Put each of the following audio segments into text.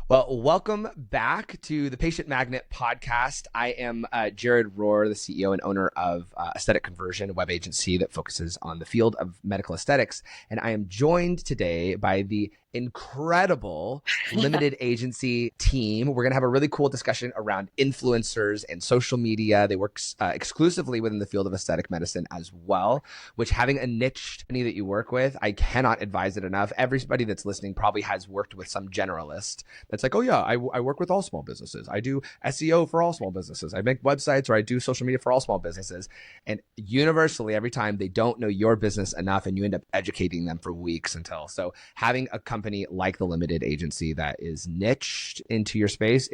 Well, welcome back to the Patient Magnet podcast. I am Jared Rohr, the CEO and owner of Aesthetic Conversion, a web agency that focuses on the field of medical aesthetics. And I am joined today by the incredible limited agency team. We're going to have a really cool discussion around influencers and social media. They work exclusively within the field of aesthetic medicine as well, which having a niche company that you work with, I cannot advise it enough. Everybody that's listening probably has worked with some generalist that's like, oh yeah, I work with all small businesses. I do SEO for all small businesses. I make websites or I do social media for all small businesses. And universally, every time they don't know your business enough and you end up educating them for weeks until. So having a company like the limited agency that is niched into your space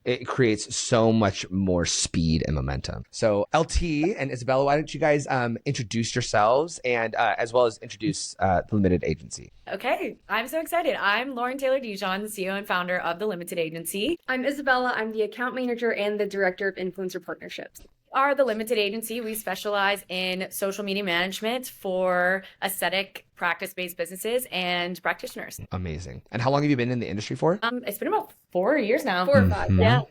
it creates so much more speed and momentum. So LT and Isabella, why don't you guys introduce yourselves and as well as introduce the limited agency? Okay, I'm so excited. I'm Lauren Taylor and Isabella, the CEO and founder of the Limited Agency. I'm Isabella. I'm the account manager and the director of influencer partnerships. Are the Limited Agency. We specialize in social media management for aesthetic practice-based businesses and practitioners. Amazing. And how long have you been in the industry for? It's been about 4 years now. 4 or 5. Yeah.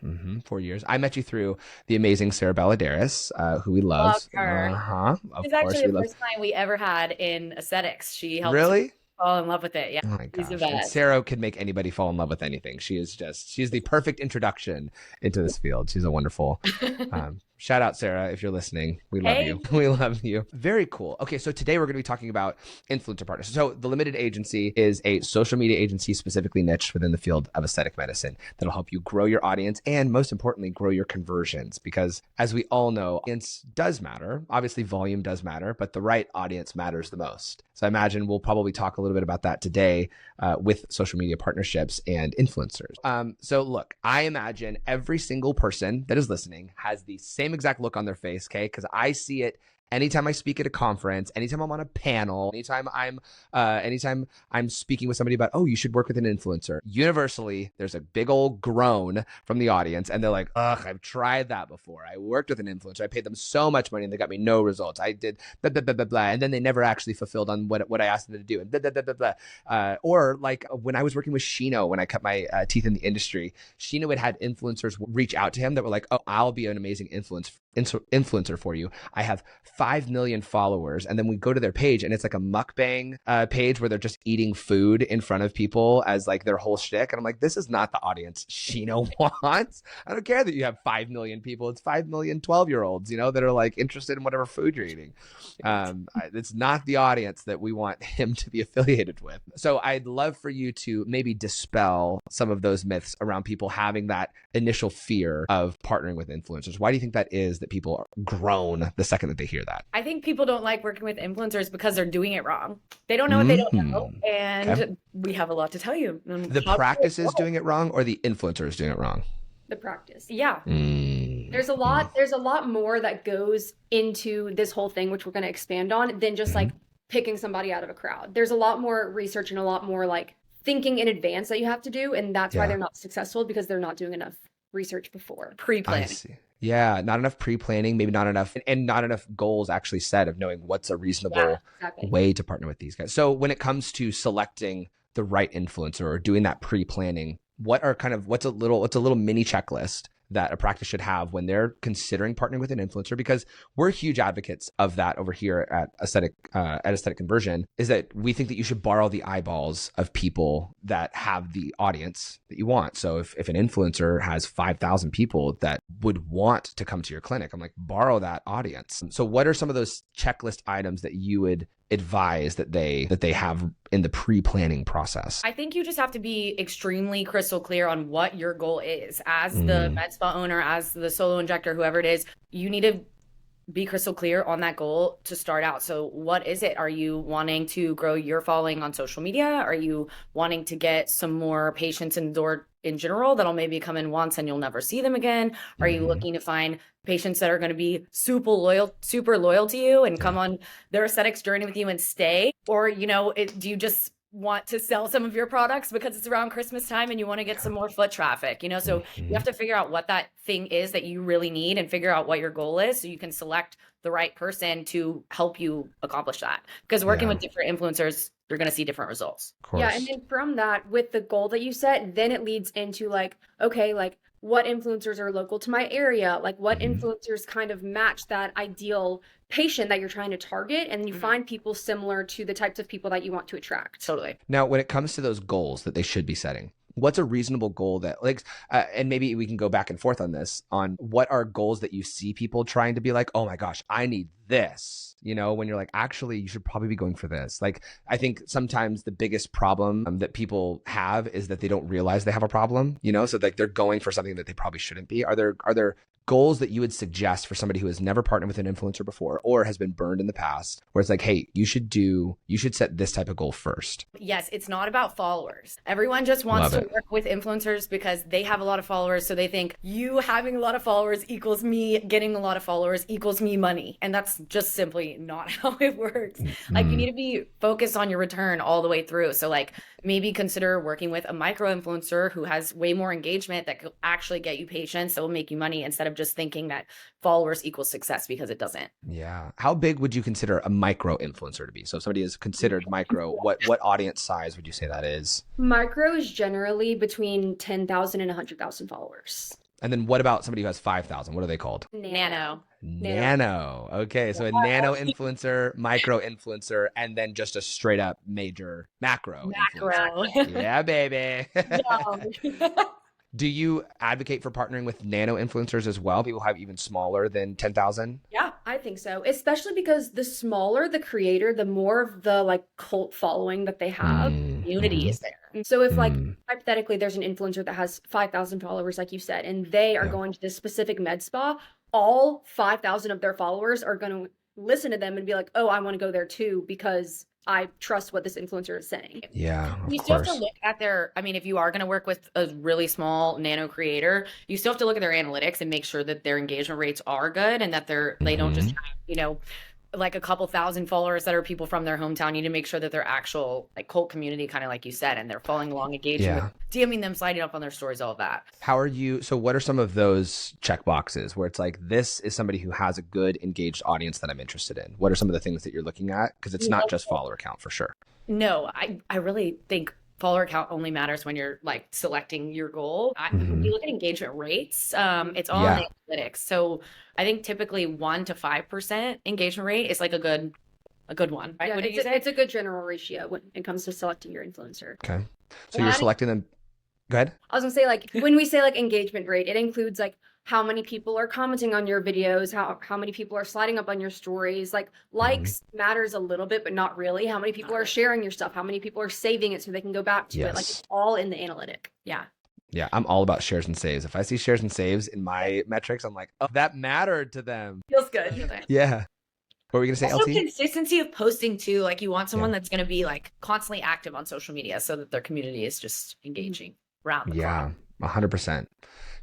4 years. I met you through the amazing Sarah Balladaris, who we love. Love her. It's actually the first client we ever had in aesthetics. She helped Really? fall in love with it. Yeah. Oh my She's the gosh. And best. Sarah could make anybody fall in love with anything. She's the perfect introduction into this field. She's a wonderful shout out, Sarah, if you're listening. We love you. We love you. Very cool. Okay, so today we're going to be talking about influencer partners. So the Limited Agency is a social media agency specifically niched within the field of aesthetic medicine that'll help you grow your audience and most importantly, grow your conversions. Because as we all know, audience does matter. Obviously, volume does matter, but the right audience matters the most. So I imagine we'll probably talk a little bit about that today with social media partnerships and influencers. So look, I imagine every single person that is listening has the same exact look on their face, okay? Because I see it anytime I speak at a conference, anytime I'm on a panel, anytime I'm speaking with somebody about, oh, you should work with an influencer. Universally, there's a big old groan from the audience, and they're like, ugh, I've tried that before. I worked with an influencer. I paid them so much money, and they got me no results. I did blah, blah, blah, blah, blah, and then they never actually fulfilled on what I asked them to do, and blah, blah, blah, blah, blah. Or like when I was working with Shino, when I cut my teeth in the industry, Shino had influencers reach out to him that were like, oh, I'll be an amazing influencer for you. I have 5 million followers. And then we go to their page and it's like a mukbang page where they're just eating food in front of people as like their whole shtick. And I'm like, this is not the audience Shino wants. I don't care that you have 5 million people. It's 5 million 12-year-olds, that are like interested in whatever food you're eating. It's not the audience that we want him to be affiliated with. So I'd love for you to maybe dispel some of those myths around people having that initial fear of partnering with influencers. Why do you think that is, that people are groan the second that they hear that? I think people don't like working with influencers because they're doing it wrong. They don't know what they don't know. And we have a lot to tell you. The practice is doing it wrong or the influencer is doing it wrong? The practice. Yeah. There's a lot more that goes into this whole thing, which we're going to expand on, than just like picking somebody out of a crowd. There's a lot more research and a lot more like thinking in advance that you have to do. And that's why they're not successful, because they're not doing enough research before. Pre-planning. I see. Yeah, not enough pre-planning, maybe not enough, and not enough goals actually set of knowing what's a reasonable way to partner with these guys. So when it comes to selecting the right influencer or doing that pre-planning, what's a little mini checklist that a practice should have when they're considering partnering with an influencer? Because we're huge advocates of that over here at Aesthetic Conversion, is that we think that you should borrow the eyeballs of people that have the audience that you want. So if an influencer has 5,000 people that would want to come to your clinic, I'm like, borrow that audience. So what are some of those checklist items that you would advise that they have in the pre-planning process? I think you just have to be extremely crystal clear on what your goal is. As the med spa owner, as the solo injector, whoever it is, you need to be crystal clear on that goal to start out. So what is it? Are you wanting to grow your following on social media? Are you wanting to get some more patients in the door in general that'll maybe come in once and you'll never see them again? Are you looking to find patients that are going to be super loyal to you and come on their aesthetics journey with you and stay? Or, do you just want to sell some of your products because it's around Christmas time and you want to get some more foot traffic, so you have to figure out what that thing is that you really need and figure out what your goal is so you can select the right person to help you accomplish that. Because working with different influencers you're going to see different results. Of course. Yeah, and then from that, with the goal that you set, then it leads into like, okay, like what influencers are local to my area? Like what influencers kind of match that ideal patient that you're trying to target, and you find people similar to the types of people that you want to attract. Totally. Now, when it comes to those goals that they should be setting, what's a reasonable goal that like, and maybe we can go back and forth on this, on what are goals that you see people trying to be like, oh my gosh, I need this. You know, when you're like, actually, you should probably be going for this. Like, I think sometimes the biggest problem that people have is that they don't realize they have a problem, you know? So like they're going for something that they probably shouldn't be. Are there goals that you would suggest for somebody who has never partnered with an influencer before or has been burned in the past, where it's like, hey, you should set this type of goal first? Yes, it's not about followers. Everyone just wants to work with influencers because they have a lot of followers. So they think you having a lot of followers equals me getting a lot of followers equals me money. And that's just simply not how it works. Like you need to be focused on your return all the way through. So like maybe consider working with a micro influencer who has way more engagement that could actually get you patients that will make you money, instead of just thinking that followers equals success, because it doesn't. Yeah. How big would you consider a micro influencer to be? So if somebody is considered micro, what audience size would you say that is? Micro is generally between 10,000 and 100,000 followers. And then what about somebody who has 5,000? What are they called? Nano. Okay. So a nano influencer, micro influencer, and then just a straight up major macro. Influencer. Yeah, baby. Do you advocate for partnering with nano influencers as well? People have even smaller than 10,000? Yeah, I think so. Especially because the smaller the creator, the more of the like cult following that they have. Community is there. So if like hypothetically there's an influencer that has 5,000 followers, like you said, and they are going to this specific med spa, all 5,000 of their followers are going to listen to them and be like, oh, I want to go there too, because I trust what this influencer is saying. Yeah, you still have to look at if you are going to work with a really small nano creator, you still have to look at their analytics and make sure that their engagement rates are good and that they don't just have, like a couple thousand followers that are people from their hometown. You need to make sure that they're actual like cult community, kind of like you said, and they're following along, engaging with DMing them, sliding up on their stories, all of that. So what are some of those check boxes where it's like, this is somebody who has a good engaged audience that I'm interested in? What are some of the things that you're looking at? Because it's not just follower count for sure. No, I really think follower count only matters when you're like selecting your goal. When you look at engagement rates, it's all in the analytics. So I think typically 1% to 5% engagement rate is like a good one, right? Yeah, it's a good general ratio when it comes to selecting your influencer. Okay. So you're selecting them. Go ahead. I was gonna say, like, when we say like engagement rate, it includes like how many people are commenting on your videos, how many people are sliding up on your stories. Like likes matters a little bit, but not really. How many people are sharing your stuff? How many people are saving it so they can go back to it? Like it's all in the analytic. Yeah. Yeah, I'm all about shares and saves. If I see shares and saves in my metrics, I'm like, oh, that mattered to them. Feels good. Yeah. What were we going to say, also, LT? Consistency of posting too. Like you want someone that's going to be like constantly active on social media so that their community is just engaging around the clock. 100%.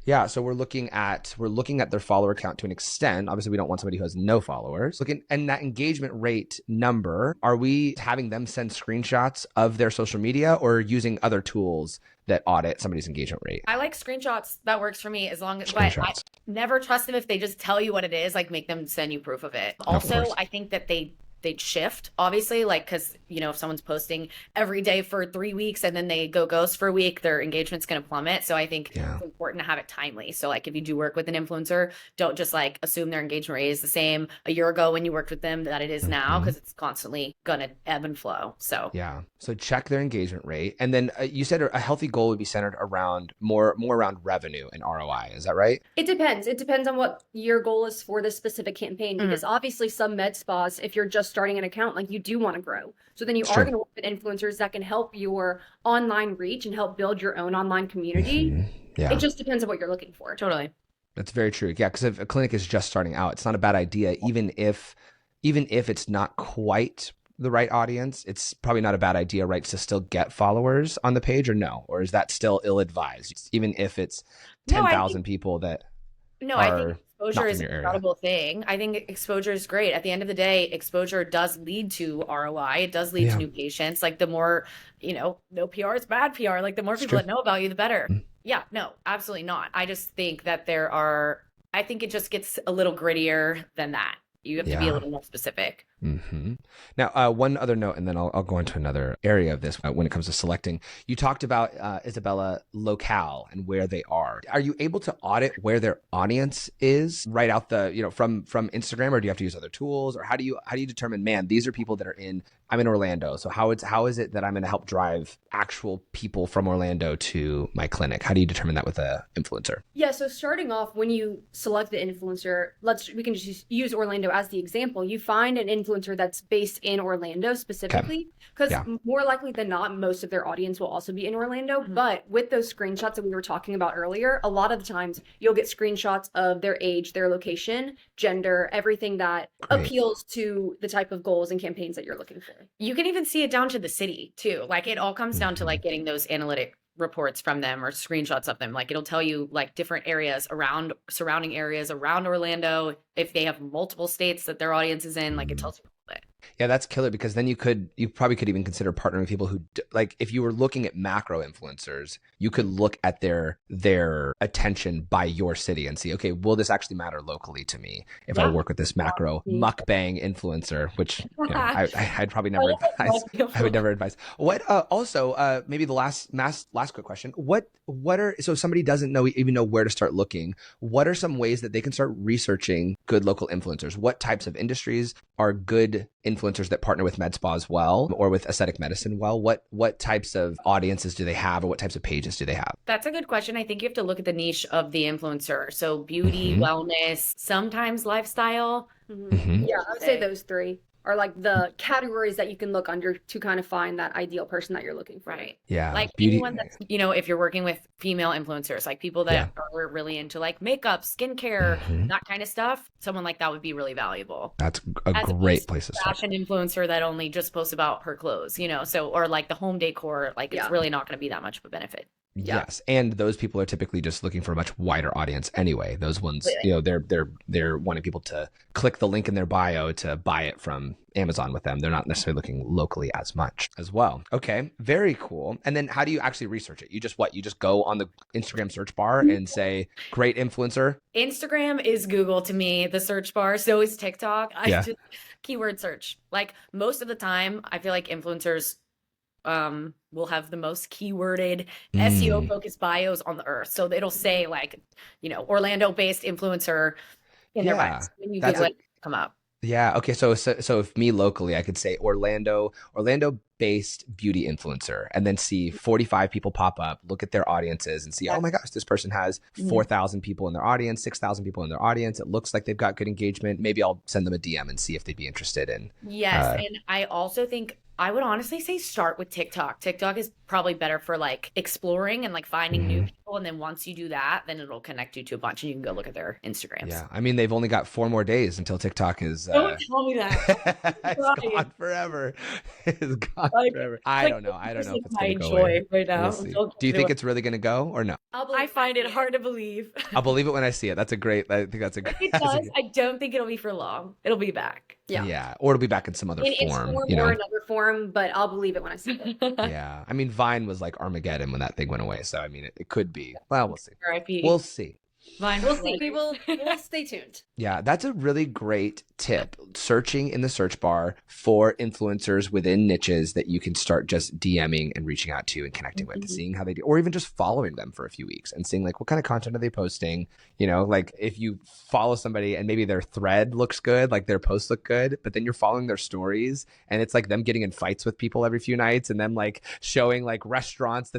Yeah, so we're looking at their follower count to an extent. Obviously, we don't want somebody who has no followers. And that engagement rate number, are we having them send screenshots of their social media or using other tools that audit somebody's engagement rate? I like screenshots. That works for me as long as, but I never trust them if they just tell you what it is, like make them send you proof of it. Also, I think that they'd shift, obviously, like, because, if someone's posting every day for 3 weeks and then they go ghost for a week, their engagement's going to plummet. So I think it's important to have it timely. So like if you do work with an influencer, don't just like assume their engagement rate is the same a year ago when you worked with them that it is now, because it's constantly going to ebb and flow. So so check their engagement rate. And then you said a healthy goal would be centered around more around revenue and ROI. Is that right? It depends. It depends on what your goal is for this specific campaign, because obviously some med spas, if you're just starting an account, like you do want to grow. So then you are going to work with influencers that can help your online reach and help build your own online community. It just depends on what you're looking for. Totally. That's very true. Yeah, because if a clinic is just starting out, it's not a bad idea. Even if it's not quite the right audience, it's probably not a bad idea, right, to still get followers on the page, or no? Or is that still ill-advised? Even if it's 10,000 people that I think exposure is an incredible thing. I think exposure is great. At the end of the day, exposure does lead to ROI. It does lead to new patients. Like the more, no PR is bad PR. Like the more people that know about you, the better. Yeah, no, absolutely not. I just think that I think it just gets a little grittier than that. You have to be a little more specific. Mm-hmm. Now, one other note, and then I'll go into another area of this when it comes to selecting. You talked about, Isabella, locale and where they are. Are you able to audit where their audience is right out from Instagram, or do you have to use other tools, or how do you determine, man, these are people that are I'm in Orlando, so how is it that I'm going to help drive actual people from Orlando to my clinic? How do you determine that with a influencer? Yeah, so starting off, when you select the influencer, we can just use Orlando as the example. You find an influencer that's based in Orlando specifically, because more likely than not, most of their audience will also be in Orlando. But with those screenshots that we were talking about earlier, a lot of the times you'll get screenshots of their age, their location, gender, everything that appeals to the type of goals and campaigns that you're looking for. You can even see it down to the city too. Like it all comes down to like getting those analytic reports from them or screenshots of them. Like it'll tell you like different areas surrounding areas around Orlando. If they have multiple states that their audience is in, like it tells you all that. Yeah, that's killer, because then you probably could even consider partnering with people who, like, if you were looking at macro influencers, you could look at their attention by your city and see, okay, will this actually matter locally to me if I work with this macro mukbang influencer, which I'd probably never advise. I would never advise. What also maybe the last quick question. So somebody doesn't even know where to start looking. What are some ways that they can start researching good local influencers? What types of industries are good influencers that partner with med spas well, or with aesthetic medicine well? What types of audiences do they have, or what types of pages do they have? That's a good question. I think you have to look at the niche of the influencer. So beauty, wellness, sometimes lifestyle. Yeah, I would say those three are like the categories that you can look under to kind of find that ideal person that you're looking for. Right. Yeah. Like beauty. Anyone that's, if you're working with female influencers, like people that are really into like makeup, skincare, that kind of stuff, someone like that would be really valuable. That's a great place to start. Fashion influencer that only just posts about her clothes, or like the home decor, like it's really not going to be that much of a benefit. Yes, and those people are typically just looking for a much wider audience anyway. Those ones, they're wanting people to click the link in their bio to buy it from Amazon with them. They're not necessarily looking locally as much as well. Okay, very cool. And then how do you actually research it? You just go on the Instagram search bar and say, great influencer. Instagram is Google to me, the search bar. So is TikTok. I just keyword search. Like most of the time, I feel like influencers will have the most keyworded SEO focused bios on the earth. So it'll say like, Orlando based influencer in their bios. When you Google it, come up. Yeah. Okay. So if me locally, I could say Orlando based beauty influencer, and then see 45 people pop up, look at their audiences and see, oh my gosh, this person has 4,000 people in their audience, 6,000 people in their audience. It looks like they've got good engagement. Maybe I'll send them a DM and see if they'd be interested in. Yes. And I also think I would honestly say start with TikTok. TikTok is probably better for like exploring and like finding new people. And then once you do that, then it'll connect you to a bunch and you can go look at their Instagrams. Yeah. I mean, they've only got 4 more days until TikTok is. Don't tell me that. It's gone forever. It's gone forever. I don't know. I don't know if it's going to go away. Right now. We'll do you think it's really going to go or no? I find it hard to believe. I'll believe it when I see it. I think that's a great. It does. I don't think it'll be for long. It'll be back. Yeah. Or it'll be back in some other form. Or another form, but I'll believe it when I see it. Yeah. I mean, Vine was like Armageddon when that thing went away. So, I mean, it could be. Well, we'll see. R.I.P. We'll see. Vine, we'll see. We'll stay tuned. Yeah, that's a really great tip. Searching in the search bar for influencers within niches that you can start just DMing and reaching out to and connecting with, seeing how they do, or even just following them for a few weeks and seeing like what kind of content are they posting. Like if you follow somebody and maybe their thread looks good, like their posts look good, but then you're following their stories and it's like them getting in fights with people every few nights and them like showing like restaurants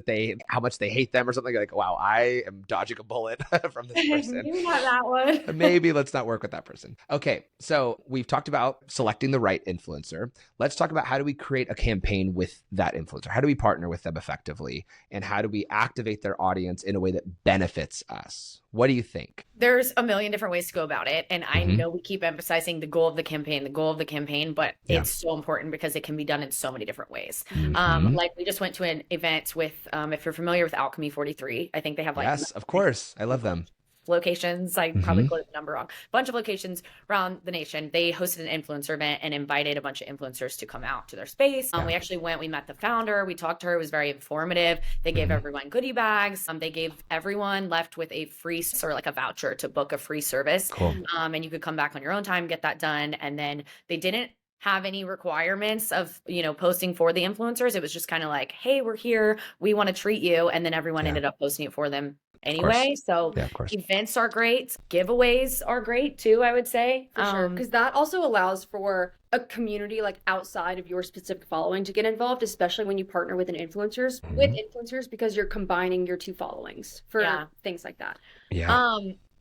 how much they hate them or something, like, wow, I am dodging a bullet from this person. Maybe not that one. Maybe let's not work with that person. Okay, so we've talked about selecting the right influencer. Let's talk about how do we create a campaign with that influencer? How do we partner with them effectively? And how do we activate their audience in a way that benefits us? What do you think? There's a million different ways to go about it. And I know we keep emphasizing the goal of the campaign, but it's so important because it can be done in so many different ways. Like we just went to an event with, if you're familiar with Alchemy 43, I think they have like— Yes, of course. I love them. Locations. I probably quoted the number wrong. A bunch of locations around the nation. They hosted an influencer event and invited a bunch of influencers to come out to their space. We actually went, we met the founder, we talked to her. It was very informative. They gave everyone goodie bags. They gave everyone left with a free or like a voucher to book a free service. Cool. And you could come back on your own time, get that done. And then they didn't have any requirements of, posting for the influencers. It was just kind of like, hey, we're here, we want to treat you. And then everyone ended up posting it for them anyway. So yeah, of course. Events are great. Giveaways are great too, I would say. For sure. Because that also allows for a community like outside of your specific following to get involved, especially when you partner with influencers, because you're combining your two followings for things like that. Yeah.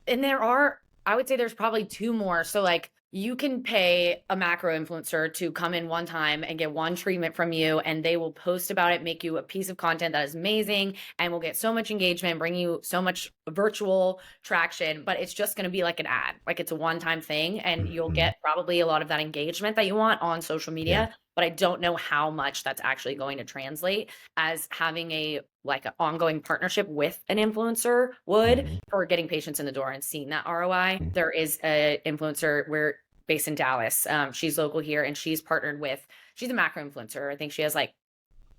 And I would say there's probably two more. So like, you can pay a macro influencer to come in one time and get one treatment from you, and they will post about it, make you a piece of content that is amazing, and will get so much engagement, bring you so much virtual traction, but it's just going to be like an ad. Like it's a one-time thing, and you'll get probably a lot of that engagement that you want on social media. Yeah. But I don't know how much that's actually going to translate as having an ongoing partnership with an influencer would for getting patients in the door and seeing that ROI. There is an influencer based in Dallas. She's local here, and she's a macro influencer. I think she has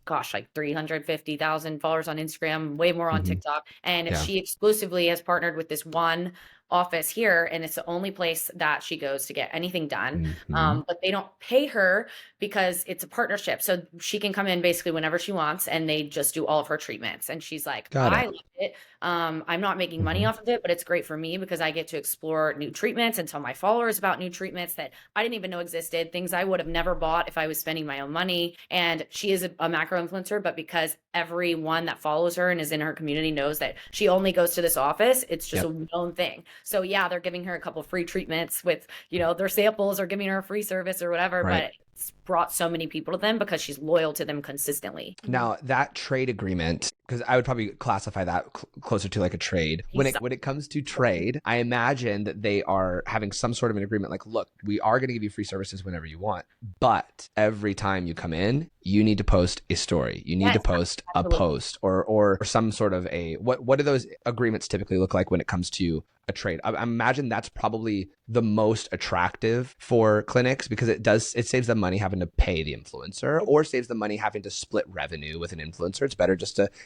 350,000 followers on Instagram, way more on TikTok. And she exclusively has partnered with this one office here, and it's the only place that she goes to get anything done. But they don't pay her because it's a partnership. So she can come in basically whenever she wants, and they just do all of her treatments. And she's like, I love it. I'm not making money off of it, but it's great for me because I get to explore new treatments and tell my followers about new treatments that I didn't even know existed, things I would have never bought if I was spending my own money. And she is a macro influencer, but because everyone that follows her and is in her community knows that she only goes to this office, it's just a known thing. So yeah, they're giving her a couple free treatments with, their samples, or giving her a free service or whatever, but it's brought so many people to them because she's loyal to them consistently. Now that trade agreement, because I would probably classify that closer to like a trade. When it comes to trade, I imagine that they are having some sort of an agreement like, look, we are going to give you free services whenever you want, but every time you come in, you need to post a story. You need to post a post or some sort of what do those agreements typically look like when it comes to a trade? I imagine that's probably the most attractive for clinics because it saves them money having to pay the influencer or saves them money having to split revenue with an influencer. It's better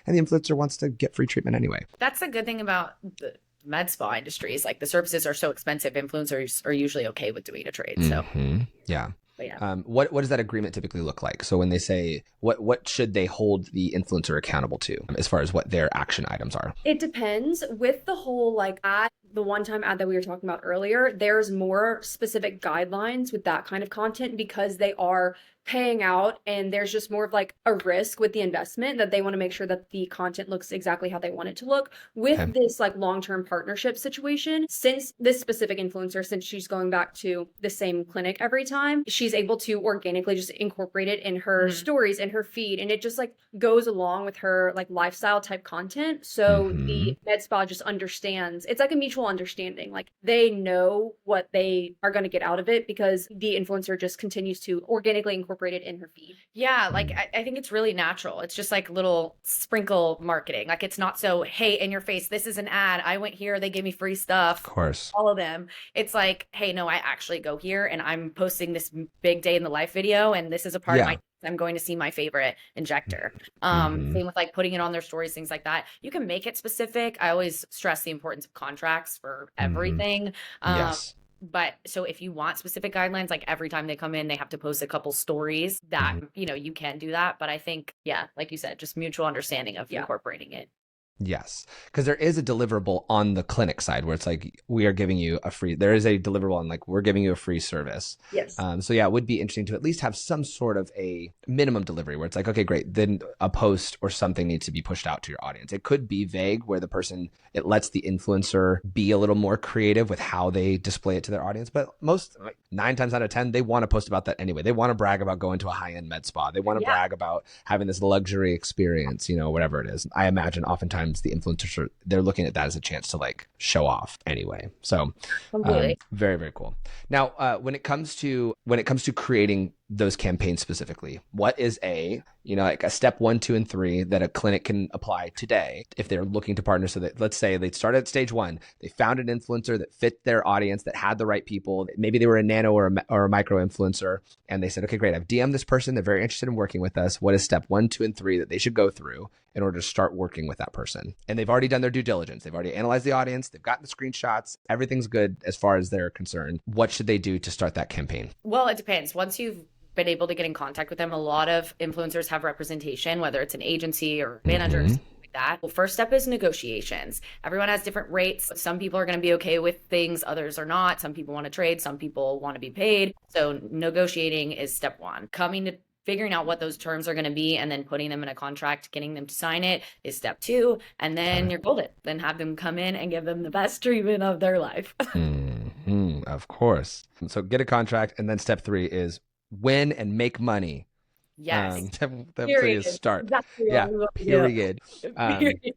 and the influencer wants to get free treatment anyway. That's the good thing about the med spa industry is the services are so expensive. Influencers are usually okay with doing a trade. So yeah. But yeah. What does that agreement typically look like? So when they say what should they hold the influencer accountable to as far as what their action items are? It depends. With the whole ad, the one-time ad that we were talking about earlier, there's more specific guidelines with that kind of content because they are paying out and there's just more of a risk with the investment that they want to make sure that the content looks exactly how they want it to look. With this long-term partnership situation, since this specific influencer, since she's going back to the same clinic every time, she's able to organically just incorporate it in her stories and her feed, and it just goes along with her lifestyle type content. So the med spa just understands, it's a mutual understanding. They know what they are going to get out of it because the influencer just continues to organically incorporate it in her feed. Yeah, I think it's really natural. It's just little sprinkle marketing. It's not so, hey, in your face, this is an ad. I went here, they gave me free stuff. Of course. All of them. It's hey, no, I actually go here and I'm posting this big day in the life video, and this is a part of I'm going to see my favorite injector. Same with putting it on their stories, things like that. You can make it specific. I always stress the importance of contracts for everything. Yes. But so if you want specific guidelines, every time they come in, they have to post a couple stories that, you can do that. But I think, like you said, just mutual understanding of incorporating it. Yes, because there is a deliverable on the clinic side where it's we are giving you there is a deliverable on we're giving you a free service. Yes. So yeah, it would be interesting to at least have some sort of a minimum delivery where it's okay, great. Then a post or something needs to be pushed out to your audience. It could be vague where it lets the influencer be a little more creative with how they display it to their audience. But most 9 times out of 10, they want to post about that anyway. They want to brag about going to a high-end med spa. They want to brag about having this luxury experience, whatever it is. I imagine oftentimes the influencers they're looking at that as a chance to show off anyway. So very, very cool. Now, when it comes to creating those campaigns specifically, what is a step 1, 2, and 3 that a clinic can apply today if they're looking to partner? So that, let's say they started at stage 1, they found an influencer that fit their audience, that had the right people. Maybe they were a nano or a micro influencer, and they said, okay, great, I've DM'd this person. They're very interested in working with us. What is step 1, 2, and 3 that they should go through in order to start working with that person? And they've already done their due diligence. They've already analyzed the audience. They've gotten the screenshots. Everything's good as far as they're concerned. What should they do to start that campaign? Well, it depends. Once you've been able to get in contact with them. A lot of influencers have representation, whether it's an agency or manager or something like that. Well, first step is negotiations. Everyone has different rates. Some people are going to be okay with things, others are not. Some people want to trade, some people want to be paid. So negotiating is step one. Figuring out what those terms are going to be and then putting them in a contract, getting them to sign it is step two. And then you're golden. Then have them come in and give them the best treatment of their life. Of course. So get a contract. And then step three is win and make money. Yes. Step three is start. Exactly period.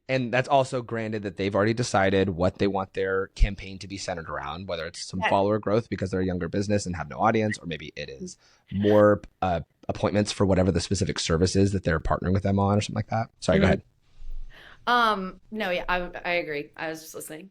And that's also granted that they've already decided what they want their campaign to be centered around, whether it's some follower growth because they're a younger business and have no audience, or maybe it is more appointments for whatever the specific service is that they're partnering with them on or something like that. Sorry, go ahead. No, yeah, I agree. I was just listening.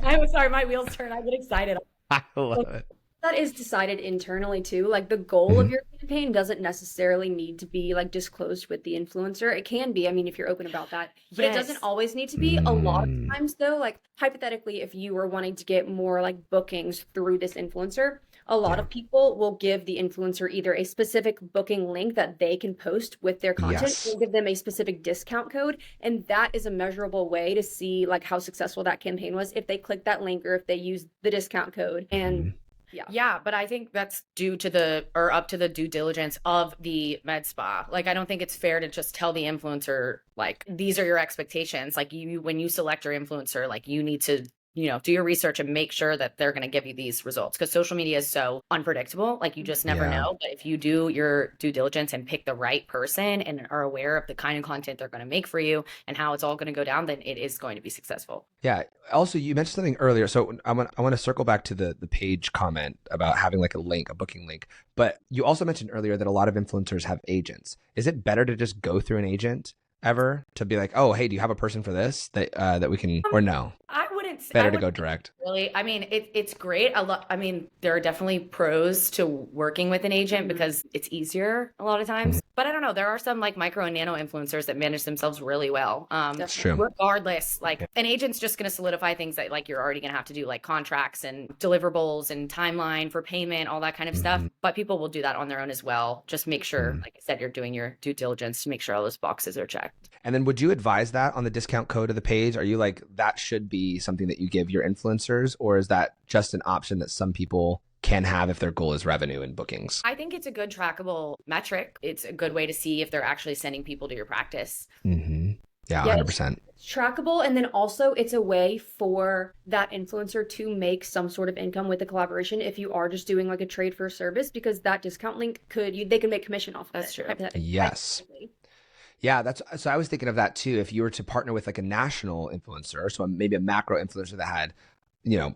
I was sorry, my wheels turn. I get excited. I love it. That is decided internally too. Like the goal of your campaign doesn't necessarily need to be like disclosed with the influencer. It can be, I mean, if you're open about that, but it doesn't always need to be. A lot of times though, like hypothetically, if you were wanting to get more like bookings through this influencer, a lot of people will give the influencer either a specific booking link that they can post with their content or give them a specific discount code. And that is a measurable way to see like how successful that campaign was if they click that link or if they use the discount code. And yeah, but I think that's up to the due diligence of the med spa. Like, I don't think it's fair to just tell the influencer, like, these are your expectations. Like, when you select your influencer, like, you need to, do your research and make sure that they're going to give you these results, because social media is so unpredictable. Like, you just never know. But if you do your due diligence and pick the right person and are aware of the kind of content they're going to make for you and how it's all going to go down, then it is going to be successful. Yeah. Also, you mentioned something earlier. So I want to circle back to the page comment about having like a booking link. But you also mentioned earlier that a lot of influencers have agents. Is it better to just go through an agent ever to be like, oh, hey, do you have a person for this that we can, or no? I wouldn't say better to go direct. Really, I mean, it's great. I mean, there are definitely pros to working with an agent because it's easier a lot of times. But I don't know. There are some like micro and nano influencers that manage themselves really well. That's true. Regardless, like an agent's just going to solidify things that like you're already going to have to do, like contracts and deliverables and timeline for payment, all that kind of stuff. But people will do that on their own as well. Just make sure, like I said, you're doing your due diligence to make sure all those boxes are checked. And then would you advise that on the discount code of the page? Are you like, that should be something that you give your influencers, or is that just an option that some people can have if their goal is revenue and bookings? I think it's a good trackable metric. It's a good way to see if they're actually sending people to your practice. Yeah, 100%. It's trackable. And then also it's a way for that influencer to make some sort of income with the collaboration if you are just doing like a trade for a service, because that discount link they can make commission off of That's it. true. Yes. Yeah, so I was thinking of that too. If you were to partner with like a national influencer, so maybe a macro influencer that had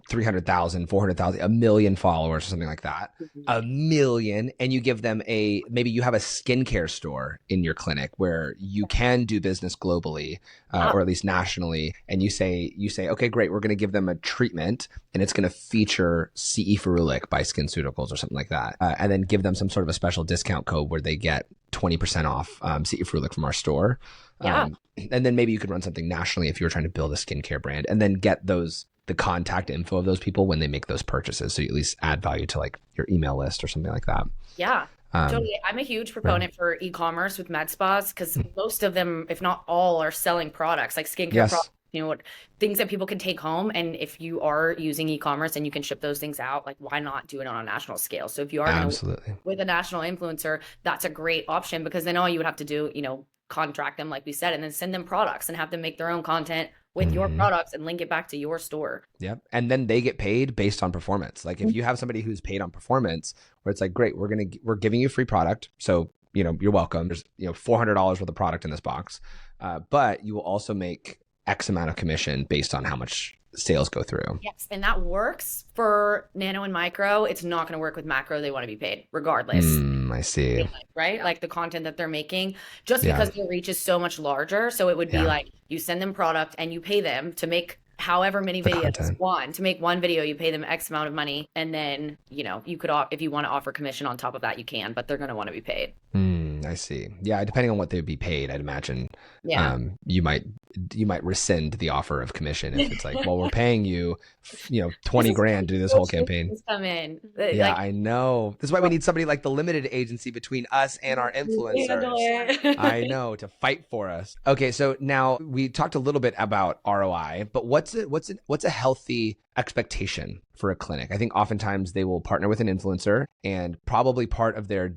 300,000, 400,000, 1 million followers or something like that, 1 million, and you give them maybe you have a skincare store in your clinic where you can do business globally, or at least nationally. And you say, okay, great. We're going to give them a treatment and it's going to feature CE Ferulic by SkinCeuticals or something like that. And then give them some sort of a special discount code where they get 20% off CE Ferulic from our store. And then maybe you could run something nationally if you were trying to build a skincare brand, and then get the contact info of those people when they make those purchases. So you at least add value to like your email list or something like that. Yeah, totally. I'm a huge proponent for e-commerce with med spas, because most of them, if not all, are selling products like skincare products, things that people can take home. And if you are using e-commerce and you can ship those things out, like why not do it on a national scale? So if you are going to work with a national influencer, that's a great option, because then all you would have to do, contract them, like we said, and then send them products and have them make their own content with your products and link it back to your store. Yep. And then they get paid based on performance. Like if you have somebody who's paid on performance, where it's like, great, we're giving you free product. So, you're welcome. There's, $400 worth of product in this box. But you will also make X amount of commission based on how much sales go through. Yes. And that works for nano and micro. It's not going to work with macro. They want to be paid regardless. I see. Right? Like the content that they're making, just because their reach is so much larger. So it would be like you send them product and you pay them to make however many videos. To make one video, you pay them X amount of money. And then, you could, if you want to offer commission on top of that, you can, but they're going to want to be paid. I see. Yeah, depending on what they'd be paid, I'd imagine Yeah. you might rescind the offer of commission if it's like, well, we're paying you, 20 grand to do this whole campaign. Come in. Yeah, Like, I know. This is why we need somebody like the limited agency between us and our influencers. I know, to fight for us. Okay, so now we talked a little bit about ROI, but what's a healthy expectation for a clinic? I think oftentimes they will partner with an influencer, and probably part of their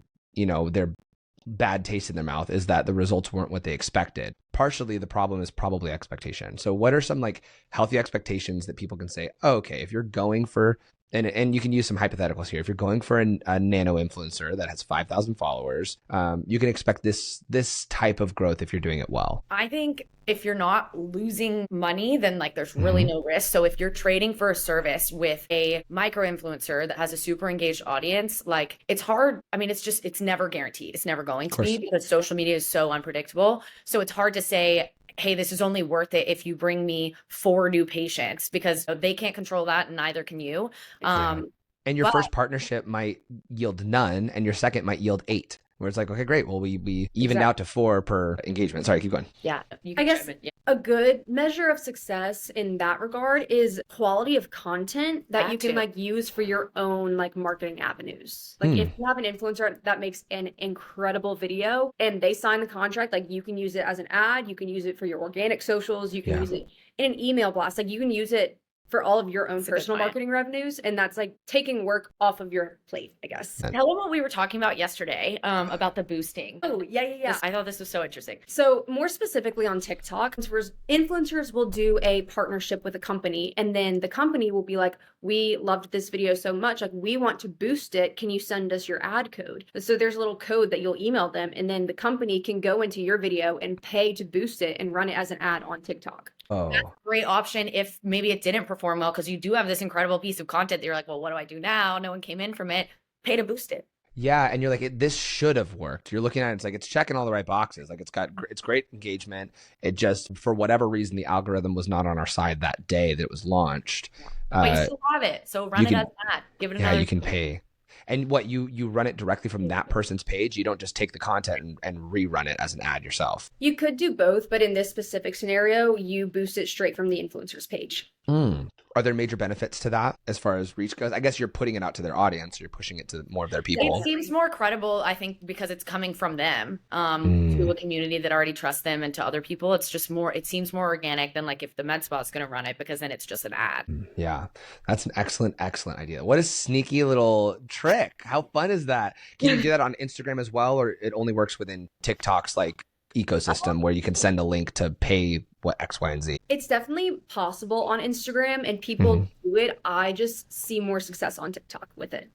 bad taste in their mouth is that the results weren't what they expected. Partially, the problem is probably expectation. So what are some like healthy expectations that people can say, oh, okay, if you're going for, and you can use some hypotheticals here. If you're going for a nano influencer that has 5,000 followers, you can expect this type of growth if you're doing it well. I think if you're not losing money, then like there's really no risk. So if you're trading for a service with a micro influencer that has a super engaged audience, like it's hard. I mean, it's never guaranteed. It's never going to be, because social media is so unpredictable. So it's hard to say, hey, this is only worth it if you bring me 4 new patients, because they can't control that and neither can you. And your first partnership might yield none, and your second might yield 8. Where it's like, okay, great. Well, we evened out to 4 per engagement. Sorry, keep going. Yeah. I guess a good measure of success in that regard is quality of content that you can like use for your own like marketing avenues. Like if you have an influencer that makes an incredible video and they sign the contract, like you can use it as an ad, you can use it for your organic socials, you can use it in an email blast, like you can use it for all of your own personal marketing revenues. And that's like taking work off of your plate, I guess. Tell them what we were talking about yesterday about the boosting. Oh, yeah. I thought this was so interesting. So more specifically on TikTok, influencers will do a partnership with a company, and then the company will be like, we loved this video so much, like we want to boost it. Can you send us your ad code? So there's a little code that you'll email them, and then the company can go into your video and pay to boost it and run it as an ad on TikTok. Oh, that's a great option if maybe it didn't perform well, because you do have this incredible piece of content that you're like, well, what do I do now? No one came in from it. Pay to boost it. Yeah, and you're like, this should have worked. You're looking at it, it's like it's checking all the right boxes. Like it's great engagement. It just, for whatever reason, the algorithm was not on our side that day that it was launched. But you still have it, so run it as that. Give it another. Yeah, you can pay. And what you run it directly from that person's page? You don't just take the content and rerun it as an ad yourself? You could do both, but in this specific scenario, you boost it straight from the influencer's page. Are there major benefits to that as far as reach goes? I guess you're putting it out to their audience. You're pushing it to more of their people. It seems more credible, I think, because it's coming from them to a community that already trusts them, and to other people. It's just more, it seems more organic than like if the med spa is going to run it, because then it's just an ad. Yeah, that's an excellent idea. What a sneaky little trick. How fun is that? Can you do that on Instagram as well, or it only works within TikTok's like ecosystem where you can send a link to pay what X, Y, and Z? It's definitely possible on Instagram, and people do it. I just see more success on TikTok with it.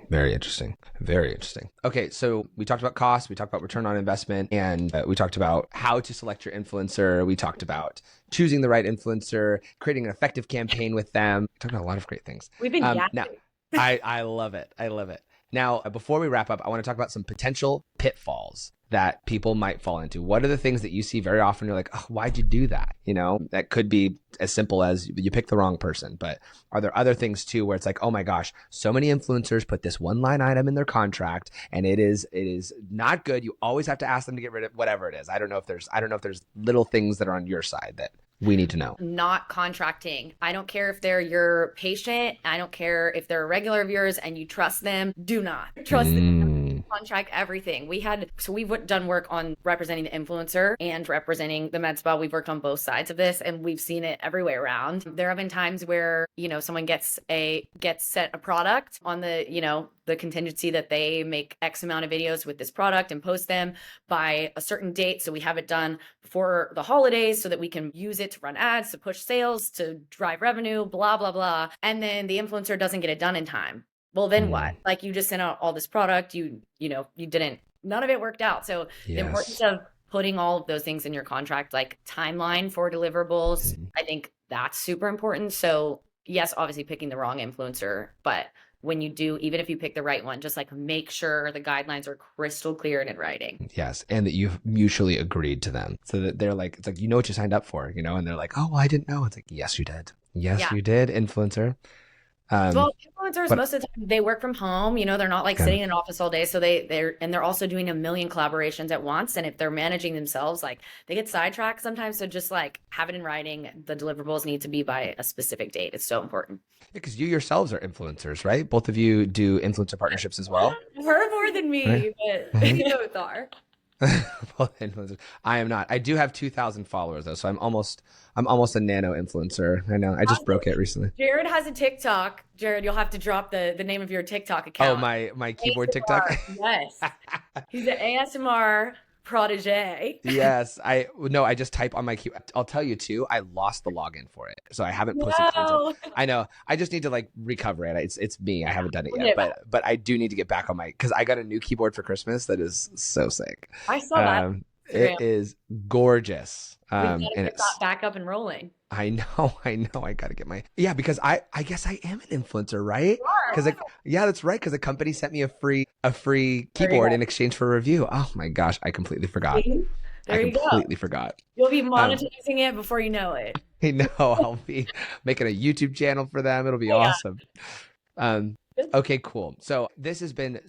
Very interesting. Very interesting. Okay, so we talked about cost, we talked about return on investment, and we talked about how to select your influencer. We talked about choosing the right influencer, creating an effective campaign with them. We talked about a lot of great things. We've been yapping. Now, I love it. I love it. Now, before we wrap up, I want to talk about some potential pitfalls that people might fall into. What are the things that you see very often? You're like, oh, why'd you do that? That could be as simple as you picked the wrong person. But are there other things too, where it's like, oh my gosh, so many influencers put this one line item in their contract, and it is not good. You always have to ask them to get rid of whatever it is. I don't know if there's little things that are on your side that we need to know. Not contracting. I don't care if they're your patient. I don't care if they're a regular of yours and you trust them. Do not trust them. Contract everything. We've done work on representing the influencer and representing the med spa. We've worked on both sides of this, and we've seen it every way around. There have been times where, someone gets set a product on the contingency that they make X amount of videos with this product and post them by a certain date. So we have it done before the holidays so that we can use it to run ads, to push sales, to drive revenue, blah, blah, blah. And then the influencer doesn't get it done in time. Well, then what? Like, you just sent out all this product, none of it worked out. So the importance of putting all of those things in your contract, like timeline for deliverables, I think that's super important. So yes, obviously picking the wrong influencer, but when you do, even if you pick the right one, just like make sure the guidelines are crystal clear and in writing. Yes. And that you've mutually agreed to them, so that they're like, it's like, what you signed up for, and they're like, oh, well, I didn't know. It's like, yes, you did. Yes, you did, influencer. Well, influencers most of the time they work from home. They're not like sitting in an office all day. So they're also doing a million collaborations at once. And if they're managing themselves, like they get sidetracked sometimes. So just like have it in writing. The deliverables need to be by a specific date. It's so important. Because you yourselves are influencers, right? Both of you do influencer partnerships as well. Her more than me, but we both are. Both influencers. I am not. I do have 2,000 followers though, so I'm almost a nano influencer. I know. I just broke it recently. Jared has a TikTok. Jared, you'll have to drop the name of your TikTok account. Oh, my keyboard ASMR. TikTok. Yes, he's an ASMR protege. Yes, I just type on my keyboard. I'll tell you too. I lost the login for it, so I haven't posted content. I know. I just need to like recover it. It's me. I haven't done it yet, but I do need to get back on because I got a new keyboard for Christmas that is so sick. I saw that. It is gorgeous. We gotta get that back up and rolling. I know. I gotta get because I guess I am an influencer, right? Because that's right. Because a company sent me a free keyboard in exchange for a review. Oh my gosh, I completely forgot. There you go. I completely forgot. You'll be monetizing it before you know it. I know. I'll be making a YouTube channel for them. It'll be awesome. Okay, cool. So this has been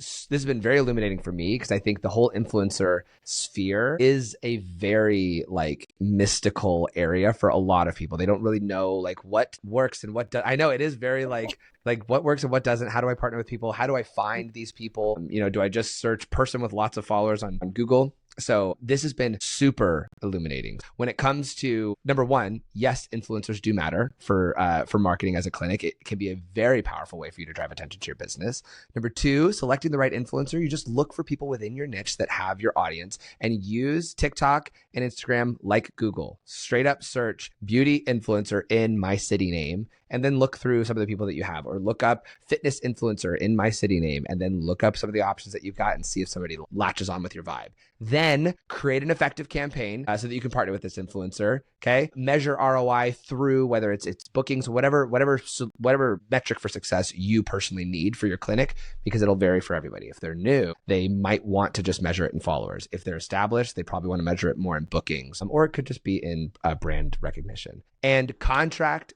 very illuminating for me because I think the whole influencer sphere is a very like mystical area for a lot of people. They don't really know like what works and what does. I know it is very like what works and what doesn't. How do I partner with people? How do I find these people? Do I just search person with lots of followers on Google? So this has been super illuminating. When it comes to number one, yes, influencers do matter for marketing as a clinic. It can be a very powerful way for you to drive attention to your business. Number two, selecting the right influencer. You just look for people within your niche that have your audience and use TikTok and Instagram like Google. Straight up search beauty influencer in my city name and then look through some of the people that you have, or look up fitness influencer in my city name and then look up some of the options that you've got and see if somebody latches on with your vibe. Then create an effective campaign so that you can partner with this influencer. Okay. Measure ROI through whether it's bookings, whatever metric for success you personally need for your clinic, because it'll vary for everybody. If they're new, they might want to just measure it in followers. If they're established, they probably want to measure it more in bookings, or it could just be in brand recognition. And contract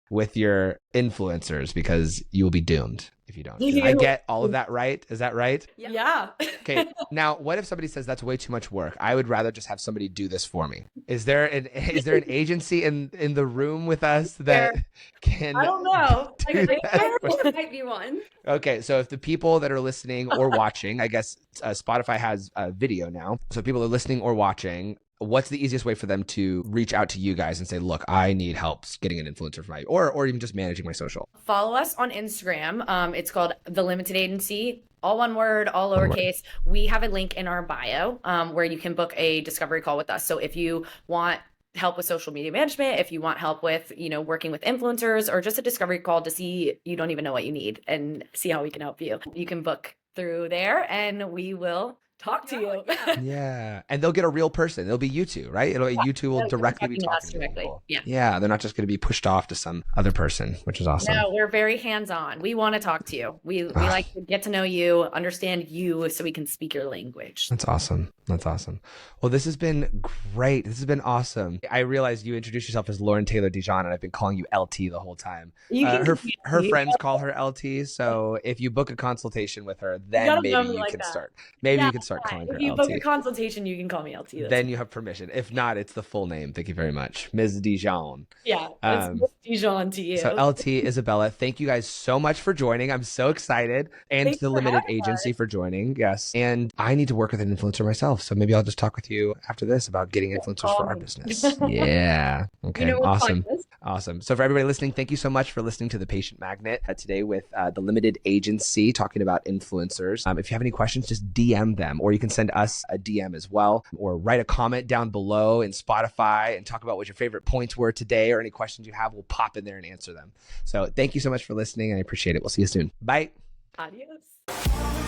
with your influencers, because you will be doomed if you don't. Did I get all of that right? Is that right? Yeah. Okay. Now, what if somebody says that's way too much work? I would rather just have somebody do this for me. Is there an agency in the room with us that can? I don't know. There might be one. Okay, so if the people that are listening or watching, I guess Spotify has a video now. So if people are listening or watching, what's the easiest way for them to reach out to you guys and say, look, I need help getting an influencer for my, or even just managing my social? Follow us on Instagram. It's called The Limited Agency. All one word, all lowercase. We have a link in our bio where you can book a discovery call with us. So if you want help with social media management, if you want help with, working with influencers, or just a discovery call to see you don't even know what you need and see how we can help you, you can book through there and we will talk to you. Yeah. And they'll get a real person. It'll be you two, right? You two will directly be talking to people. Yeah. They're not just going to be pushed off to some other person, which is awesome. No, we're very hands-on. We want to talk to you. We like to get to know you, understand you, so we can speak your language. That's awesome. Well, this has been great. This has been awesome. I realized you introduced yourself as Lauren Taylor Dijon, and I've been calling you LT the whole time. Her friends call her LT. So if you book a consultation with her, then maybe you can start. Maybe you can start calling her LT. If you book a consultation, you can call me LT. Then you have permission. If not, it's the full name. Thank you very much, Ms. Dijon. Yeah, it's Ms. Dijon to you. So LT, Isabella, thank you guys so much for joining. I'm so excited. And Thanks the Limited Agency for joining. Yes. And I need to work with an influencer myself. So maybe I'll just talk with you after this about getting influencers for our business. Yeah. Okay. Awesome. So for everybody listening, thank you so much for listening to The Patient Magnet today with the Limited Agency talking about influencers. If you have any questions, just DM them, or you can send us a DM as well, or write a comment down below in Spotify and talk about what your favorite points were today, or any questions you have, we'll pop in there and answer them. So thank you so much for listening, and I appreciate it. We'll see you soon. Bye. Adios.